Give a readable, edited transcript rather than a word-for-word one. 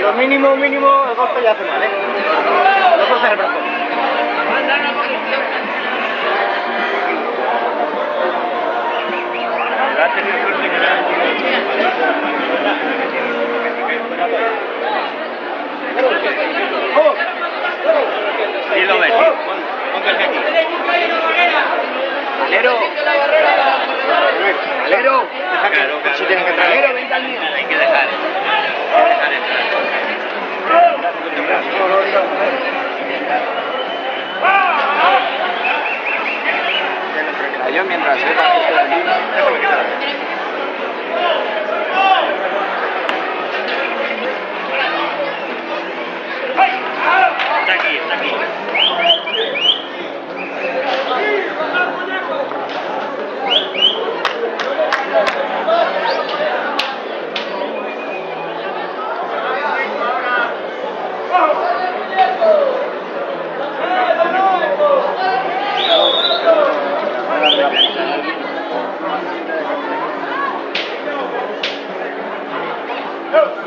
Lo mínimo, el golpe ya hace mal, ¿eh? No forzas el brazo. Y lo ves. Póngase aquí. Alero. Alero. Claro, Si tienes que entrar. Alero, vente al mío. Hay que dejar. Yo mientras sepa. Está aquí, está aquí. Go.